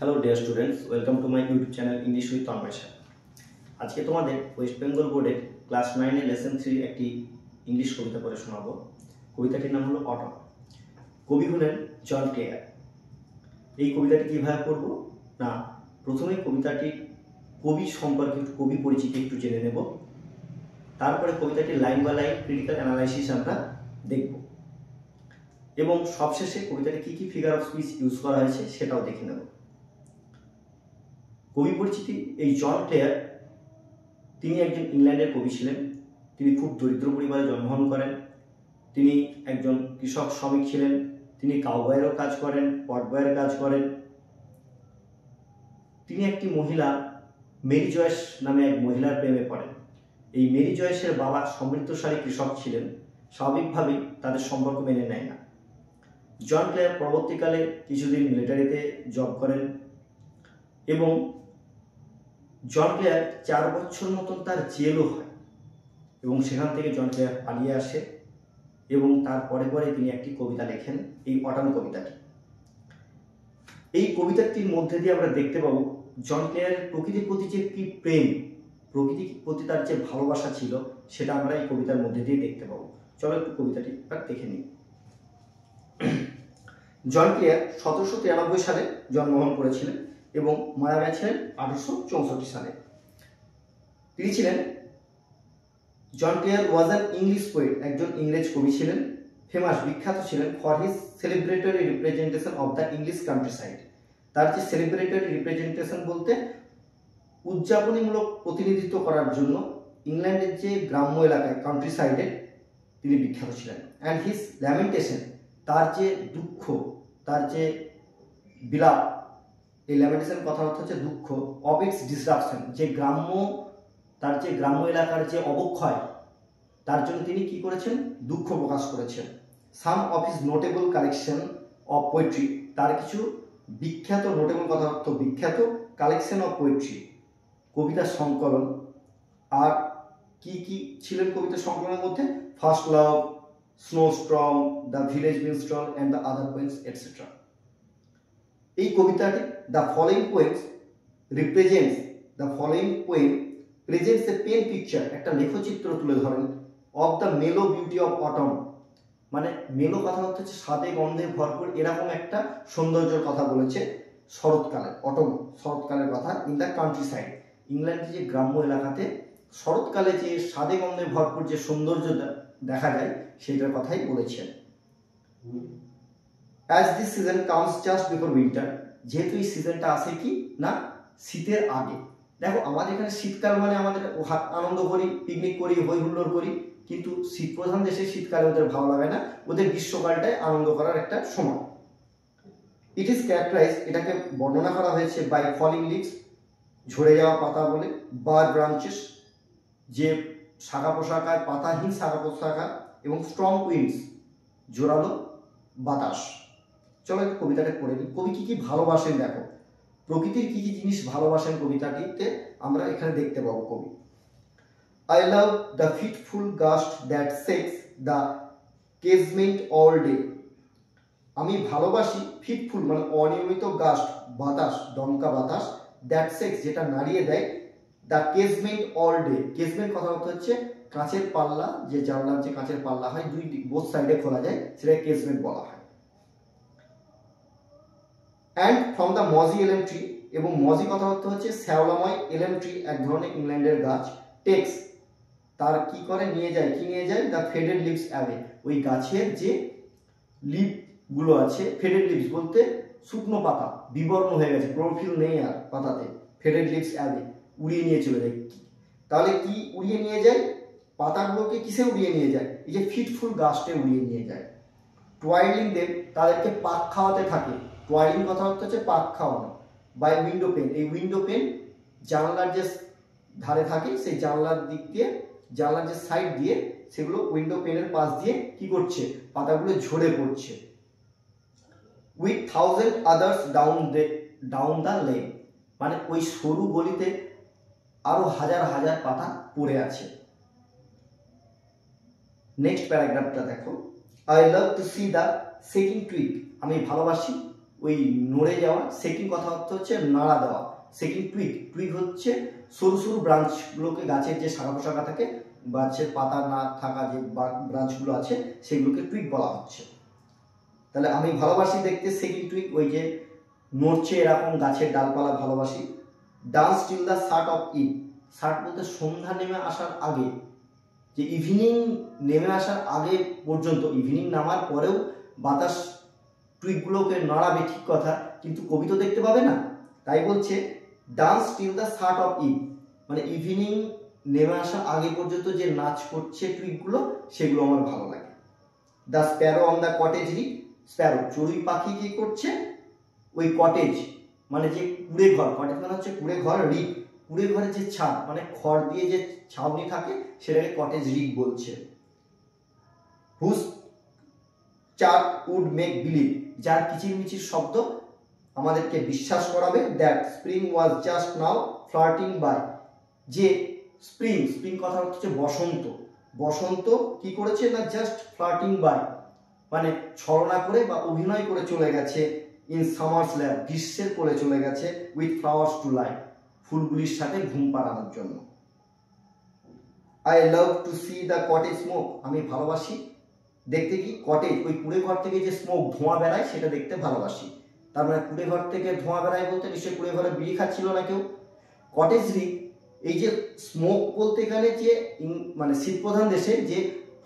Hello dear students, welcome to my YouTube channel English with Tanmoy sir. আজকে তোমাদের West Bengal বোর্ডের class 9 lesson 3 একটি English কবিতা পড়ে শোনাবো। কবিতাটির নাম হলো অটম। কবি হলেন জন ক্লেয়ার। এই কবিতাটি কীভাবে পড়ব না, প্রথমে কবিতাটির কবি সম্পর্কে কবি পরিচিতি একটু জেনে নেব, তারপরে কবিতাটির line by line critical analysis আমরা দেখব এবং সবশেষে কবিতাটি কী কী ফিগার অফ স্পিচ ইউজ করা হয়েছে সেটাও দেখে নেব। কবি পরিচিতি, এই জন ক্লেয়ার তিনি একজন ইংল্যান্ডের কবি ছিলেন। তিনি খুব দরিদ্র পরিবারে জন্মগ্রহণ করেন। তিনি একজন কৃষক শ্রমিক ছিলেন। তিনি কাউবয়েরও কাজ করেন, পটবয়ের কাজ করেন। তিনি একটি মহিলা মেরি জয়েস নামে এক মহিলার প্রেমে পড়েন। এই মেরি জয়েসের বাবা সমৃদ্ধশালী কৃষক ছিলেন। স্বাভাবিকভাবেই তাদের সম্পর্ক মেনে নেয় না। জন ক্লেয়ার পরবর্তীকালে কিছুদিন মিলিটারিতে জব করেন এবং জন ক্লেয়ার 4 বছর মতন তার জেলও হয় এবং সেখান থেকে জন ক্লেয়ার পালিয়ে আসে এবং তারপরে পরে তিনি একটি কবিতা লেখেন, এই অটম কবিতাটি। এই কবিতাটির মধ্যে দিয়ে আমরা দেখতে পাবো জন ক্লেয়ারের প্রকৃতির প্রতি যে কি প্রেম, প্রকৃতির প্রতি তার যে ভালোবাসা ছিল সেটা আমরা এই কবিতার মধ্যে দিয়ে দেখতে পাবো। চলো একটু কবিতাটি দেখে নিই। জন ক্লেয়ার 1793 সালে জন্মগ্রহণ করেছিলেন এবং মারা গেছিলেন 1864 সালে। তিনি ছিলেন, John Clare was an English poet, একজন ইংরেজ কবি ছিলেন। ফেমাস, বিখ্যাত ছিলেন for his celebratory representation of the English countryside. তার যে সেলিব্রেটরি রিপ্রেজেন্টেশন বলতে উদযাপনীমূলক প্রতিনিধিত্ব করার জন্য ইংল্যান্ডের যে গ্রাম্য এলাকায় কান্ট্রি সাইডে তিনি বিখ্যাত ছিলেন। অ্যান্ড হিজ ল্যামেন্টেশন, তার যে দুঃখ, তার যে বিলাপ, এই ল্যামেন্টেশন কথা অর্থ হচ্ছে দুঃখ, অফ ইটস ডিসরাপশন, যে তার যে গ্রাম্য এলাকার যে অবক্ষয়, তার জন্য তিনি কি করেছেন, দুঃখ প্রকাশ করেছেন। Some of his notable collection of poetry, তার কিছু বিখ্যাত, নোটেবল কথা অর্থ বিখ্যাত, কালেকশন অফ পোয়েট্রি, কবিতার সংকলন। আর কি কি ছিলেন কবিতার সংকলনের মধ্যে, first love, snowstorm, the village minstrel and the other poems etcetera. এই কবিতাটি the following poems represents, the following poem presents a pen picture, একটা লেখচিত্র তুলে ধরেন, of the mellow beauty of autumn, মানে মেলো কথা হচ্ছে স্বাদে গন্ধে ভরপুর এরকম একটা সৌন্দর্যের কথা বলেছে শরৎকালে, অটম শরৎকালের কথা। ইন দ্য কান্ট্রি সাইড, ইংল্যান্ডের যে গ্রাম্য এলাকাতে শরৎকালে যে স্বাদে গন্ধে ভরপুর যে সৌন্দর্য দেখা যায় সেটার কথাই বলেছেন। As this season comes just before winter, যেহেতু এই সিজনটা আসে কি না শীতের আগে। দেখো আমাদের এখানে শীতকাল মানে আমাদের আনন্দ করি, পিকনিক করি, হই হুল্লোড় করি, কিন্তু শীত প্রধান দেশে শীতকালে ওদের ভালো লাগে না, ওদের গ্রীষ্মকালটায় আনন্দ করার একটা সময়। ইট ইজ ক্যারেক্টারাইজ, এটাকে বর্ণনা করা হয়েছে বাই ফলিং লিভস, ঝরে যাওয়া পাতা বলে, বার ব্রাঞ্চেস, যে শাখা পোশাকায়, পাতাহীন শাখা পোশাকা, এবং স্ট্রং উইন্ডস, জোরালো বাতাস। চলো একটু কবিতাটা পড়ে নিই। কবি কি কি ভালোবাসেন, দেখো প্রকৃতির কি কি জিনিস ভালোবাসেন কবিতাটিতে আমরা এখানে দেখতে পাবো। কবি, I love the fitful gust that shakes the casement all day. আমি ভালোবাসি ফিটফুল মানে অনিয়মিত গাস্ট, বাতাস, দমকা বাতাস, দ্যাট সেক্স যেটা নাড়িয়ে দেয়, the casement all day, casement কথা হচ্ছে কাঁচের পাল্লা, যে জানলার যে কাঁচের পাল্লা হয় দুই বোথ সাইডে খোলা যায় সেটাকে কেসমেন্ট বলা হয়। অ্যান্ড ফ্রম দ্য মজি এলেম ট্রি, এবং মজি কথা হচ্ছে শ্যাওলাময়, এলেম ট্রি এক ধরনের ইংল্যান্ডের গাছ, টেক্স তার কি করে নিয়ে যায়, কি নিয়ে যায়, দ্য ফেডেড লিভস অ্যাওয়ে, ওই গাছের যে লিভ গুলো আছে, ফেডেড লিভস বলতে শুকনো পাতা, বিবর্ণ হয়ে গেছে, ক্লোরোফিল নেই আর পাতাতে, ফেডেড লিভস অ্যাওয়ে, উড়িয়ে নিয়ে চলে যায়। তাহলে কি উড়িয়ে নিয়ে যায়, পাতাগুলোকে কিসে উড়িয়ে নিয়ে যায়, এই যে ফিটফুল গাছটে উড়িয়ে নিয়ে যায়। টয়েলিং দেম, তাদেরকে পাক খাওয়াতে থাকে, টয়েলিং কথা হচ্ছে পাক খাওয়ানো, বাই উইন্ডো পেন, এই উইন্ডো পেন জানলার যে ধারে থাকে সেই জানলার দিক দিয়ে, জানলার যে সাইড দিয়ে সেগুলো উইন্ডো পেনের পাশ দিয়ে কি করছে, পাতাগুলো ঝরে পড়ছে। With 1000 others down the lane, মানে ওই সরু গলিতে আরো হাজার হাজার পাতা পড়ে আছে। নেক্সট প্যারাগ্রাফটা দেখো, I love to C the checking twig, আমি ভালোবাসি ওই নড়ে যাওয়া, সেকিং কথা অর্থ হচ্ছে নাড়া দেওয়া, সেকিং টুইগ, টুইগ হচ্ছে সরু সরু ব্রাঞ্চগুলোকে, গাছের যে শাখা পোশাখা থাকে, গাছের পাতা না থাকা যে ব্রাঞ্চগুলো আছে সেগুলোকে টুইগ বলা হচ্ছে। তাহলে আমি ভালোবাসি দেখতে সেকিং টুইগ, ওই যে নড়ছে এরকম গাছের ডালপালা ভালোবাসি। Dance till the shut of eve, shut বলতে সন্ধ্যা নেমে আসার আগে, যে ইভিনিং নেমে আসার আগে পর্যন্ত, ইভিনিং নামার পরেও বাতাস টুইগগুলোকে নাড়াবে ঠিক কথা, কিন্তু কবি তো দেখতে পাবে না, তাই বলছে dance till the shut of eve, মানে ইভিনিং নেমে আসার আগে পর্যন্ত যে নাচ করছে টুইগগুলো, সেগুলো আমার ভালো লাগে। The sparrow on the cottage rick, sparrow চড়ুই পাখি কি করছে, ওই কটেজ মানে যে কুড়ে ঘর, কটেজ মানে হচ্ছে কুড়ে ঘর, রিক কুড়ে ঘরের যে ছাদ মানে খড় দিয়ে যে ছাউনি থাকে সেটাকে কটেজ রিক বলছে। Whose chirp would make believe, যার কিচিরমিচির শব্দ আমাদেরকে বিশ্বাস করাবে that spring was just now flirting by, যে স্প্রিং, স্প্রিং কথা হচ্ছে বসন্ত, বসন্ত কি করেছে না জাস্ট ফ্লার্টিং বাই মানে ছলনা করে বা অভিনয় করে চলে গেছে, ইন সামার্স ল্যাব গ্রীষ্মের কোলে চলে গেছে, উইথ ফ্লাওয়ার্স টু লাইট ফুলগুলির সাথে ঘুম পাড়ানোর জন্য। I love to C the cottage smoke, আমি ভালোবাসি দেখতে কি কটেজ, ওই কুড়ে ঘর থেকে যে স্মোক ধোঁয়া বেড়ায় সেটা দেখতে ভালোবাসি। তার মানে কুড়ে ঘর থেকে ধোঁয়া বেড়ায় বলতে নিশ্চয়ই কুড়ে ঘরে বিড়ি খাচ্ছিল না কেউ। কটেজ রিক, এই যে স্মোক বলতে গেলে যে মানে শীত প্রধান দেশে যে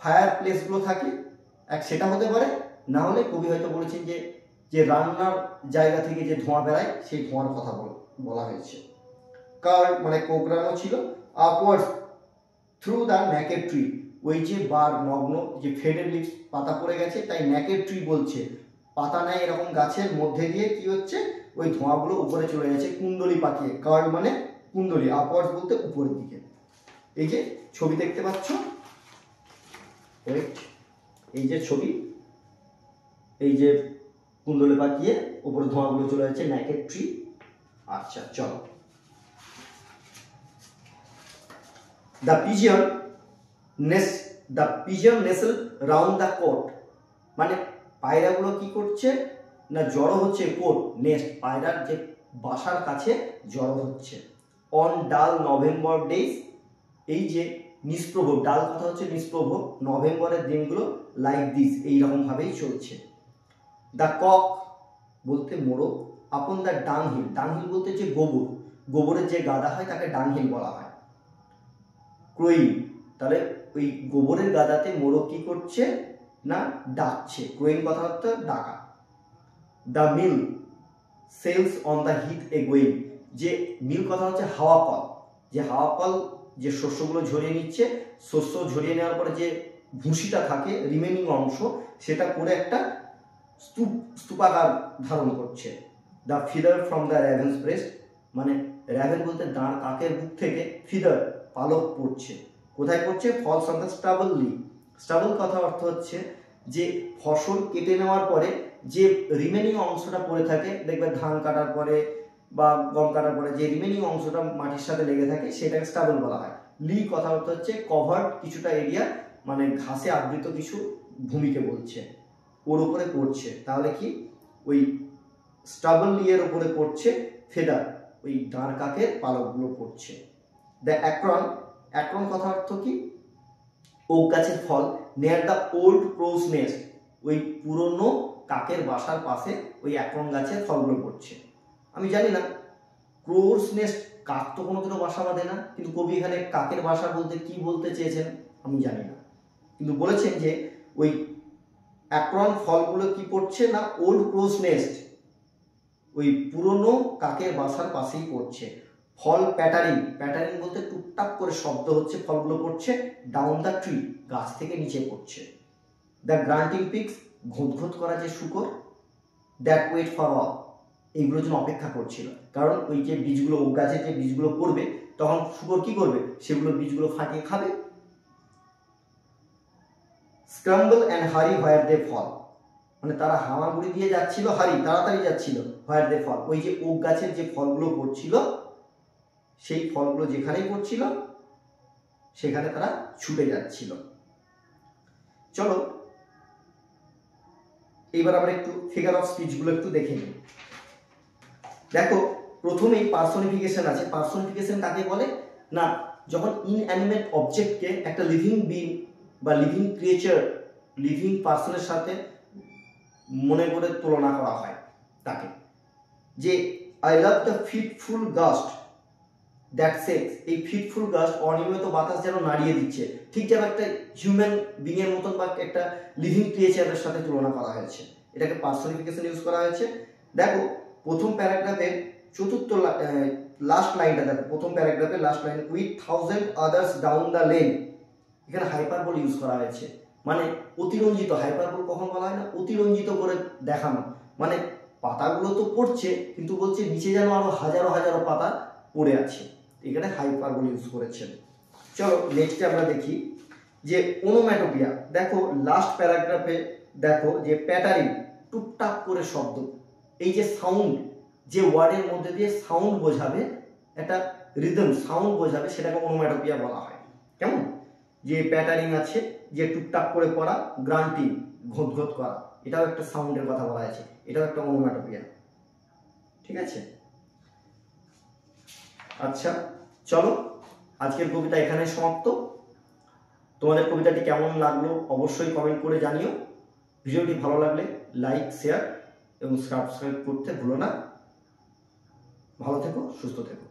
ফায়ার প্লেসগুলো থাকে, এক সেটা হতে পারে, না হলে কবি হয়তো বলেছেন যে যে রান্নার জায়গা থেকে যে ধোঁয়া বেড়ায় সেই ধোঁয়ার কথা বলা হয়েছে। কার মানে কোকড়ানো ছিল, upwards through the naked tree, ওই যে বার নগ্ন যে ফেডেড লিভস পাতা পড়ে গেছে তাই ন্যাকেড ট্রি বলছে, পাতা নাই এরকম গাছের মধ্যে দিয়ে কি হচ্ছে ওই ধোঁয়াগুলো উপরে চলে যাচ্ছে কুণ্ডলি পাকিয়ে, কার্ড মানে কুণ্ডলি, আপওয়ার্ডস বলতে উপরের দিকে। এই যে ছবি দেখতে পাচ্ছ, এই যে ছবি, এই যে কুণ্ডলি পাকিয়ে উপরে ধোঁয়াগুলো চলে যাচ্ছে ন্যাকেড ট্রি। আচ্ছা চলো, the pigeon nestle round the cote, মানে পায়রাগুলো কি করছে না জড়ো হচ্ছে কোট নেস্ট, পায়রার যে বাসার কাছে জড়ো হচ্ছে। অন ডাল নভেম্বর ডেজ, এই যে নিষ্প্রভ, ডাল কথা হচ্ছে নিষ্প্রভ, নভেম্বরের দিনগুলো লাইক দিস এইরকম ভাবেই চলছে। দ্য কক বলতে মোরগ, আপন দ্য ডাংহিল, ডাংহিল বলতে যে গোবর, গোবরের যে গাদা হয় তাকে ডাংহিল বলা হয়। ক্রোয়িং, তাহলে ওই গোবরের গাদাতে মোরগ কি করছে না ডাকছে, ক্রোয়িং কথা হচ্ছে ডাকা। The mill sails on the heath a going, যে মিল কথা হচ্ছে হাওয়া কল, যে হাওয়া কল যে শস্যগুলো ঝরিয়ে নিচ্ছে, শস্য ঝরিয়ে নেওয়ার পরে যে ভুসিটা থাকে রিমেনিং অংশ সেটা করে একটা স্তূপাকার ধারণ করছে। The feather from the raven's breast, মানে র্যাভেন বলতে দাঁড় কাকের বুক থেকে ফিদার পালক পড়ছে, কোথায় পড়ছে, falls on the stubble lea, stubble কথা অর্থ হচ্ছে যে ফসল কেটে নেওয়ার পরে যে রিমেনিং অংশটা পড়ে থাকে, দেখবে ধান কাটার পরে বা গম কাটার পরে যে রিমেনিং অংশটা মাটির সাথে লেগে থাকে সেটাকে স্টাবল বলা হয়। লি কথা অর্থ হচ্ছে কভার্ড কিছুটা এরিয়া, মানে ঘাসে আবৃত কিছু ভূমিকে বলছে, ওর উপরে পড়ছে, তাহলে কি ওই স্টাবল লিয়ের উপরে পড়ছে ফেদার, ওই দাঁড় কাকের পালকগুলো পড়ছে। দ্য অ্যাক্রন, অ্যাক্রন কথা অর্থ কি, ওক গাছের ফল, near the old Kroos nest, ওই পুরনো কাকের বাসার পাশে ওই অ্যাক্রন গাছের ফলগুলো পড়ছে। আমি জানি না ক্রোস নেস্ট, কাক তো কোনোদিনও বাসা বাঁধে না, কিন্তু কবি এখানে কাকের বাসা বলতে কি বলতে চেয়েছেন আমি জানি না, কিন্তু বলেছেন যে ওই অ্যাক্রন ফলগুলো কি পড়ছে না ওল্ড ক্রোস নেস্ট, ওই পুরনো কাকের বাসার পাশেই পড়ছে। ফল প্যাটারিং, প্যাটারিং বলতে টুকটাক করে শব্দ হচ্ছে, ফলগুলো পড়ছে ডাউন দ্য ট্রি, গাছ থেকে নিচে পড়ছে। দ্য গ্রান্টিং পিক্স, ঘোঁত করা যে শুকর, দ্যাট ওয়েট ফর অল, এইগুলোর জন্য অপেক্ষা করছিল, কারণ ওই যে বীজগুলো ওক গাছের যে বীজগুলো পড়বে তখন শুকর কি করবে, সেগুলো বীজগুলো ফাটিয়ে খাবে। স্ক্রাম্বল অ্যান্ড হারি হোয়ার দে ফল, মানে তারা হামাগুড়ি দিয়ে যাচ্ছিল, হারি তাড়াতাড়ি যাচ্ছিল, হোয়ার দে ফল, ওই যে ওক গাছের যে ফলগুলো পড়ছিল সেই ফলগুলো যেখানেই পড়ছিল সেখানে তারা ছুটে যাচ্ছিল। চলো এইবার আমরা একটু ফিগার অফ স্পিচগুলো একটু দেখে নিই। দেখো প্রথমেই পার্সনিফিকেশন আছে। পার্সনিফিকেশন কাকে বলে না, যখন ইনঅ্যানিমেট অবজেক্টকে একটা লিভিং বিং বা লিভিং ক্রিয়েচার, লিভিং পার্সনের সাথে মনে করে তুলনা করা হয় তাকে, যে I love the fitful gust that shakes, এই ফিটফুল গাস্ট অনিয়মিত বাতাস যেন নাড়িয়ে দিচ্ছে, ঠিক যেন একটা হিউম্যান বিং এর মতন বা একটা লিভিং ক্রিয়েচারের সাথে তুলনা করা হয়েছে, এটাকে পার্সনিফিকেশন ইউজ করা হয়েছে। দেখো প্রথম প্যারাগ্রাফের চতুর্থ লাস্ট লাইনটা দেখো, প্রথম প্যারাগ্রাফের last line, with 1000 others down the lane, এখানে হাইপারবোল ইউজ করা হয়েছে, মানে অতিরঞ্জিত। হাইপারবোল কখন বলা হয় না, অতিরঞ্জিত করে দেখানো, মানে পাতাগুলো তো পড়ছে কিন্তু বলছে নিচে যেন আরো হাজারো হাজারো পাতা পড়ে আছে, এখানে হাইপারবোল ইউজ করেছেন। চলো নেক্সটে আমরা দেখি যে ওনোম্যাটোপিয়া। দেখো লাস্ট প্যারাগ্রাফে দেখো যে প্যাটারিং, টুকটাক করে শব্দ, এই যে সাউন্ড, যে ওয়ার্ডের মধ্যে দিয়ে সাউন্ড বোঝাবে, একটা রিদম সাউন্ড বোঝাবে, সেটাকে ওনোম্যাটোপিয়া বলা হয়। কেমন, যে প্যাটারিং আছে, যে টুকটাক করে পড়া, গ্রান্টিং ঘোঁত করা, এটাও একটা সাউন্ডের কথা বলা আছে, এটাও একটা ওনোম্যাটোপিয়া। ঠিক আছে, আচ্ছা চলো আজকের কবিতা এখানে সমাপ্ত। তোমাদের কবিতাটি কেমন লাগলো অবশ্যই কমেন্ট করে জানিও। ভিডিওটি ভালো লাগলে লাইক, শেয়ার এবং সাবস্ক্রাইব করতে ভুলো না। ভালো থেকো, সুস্থ থেকো।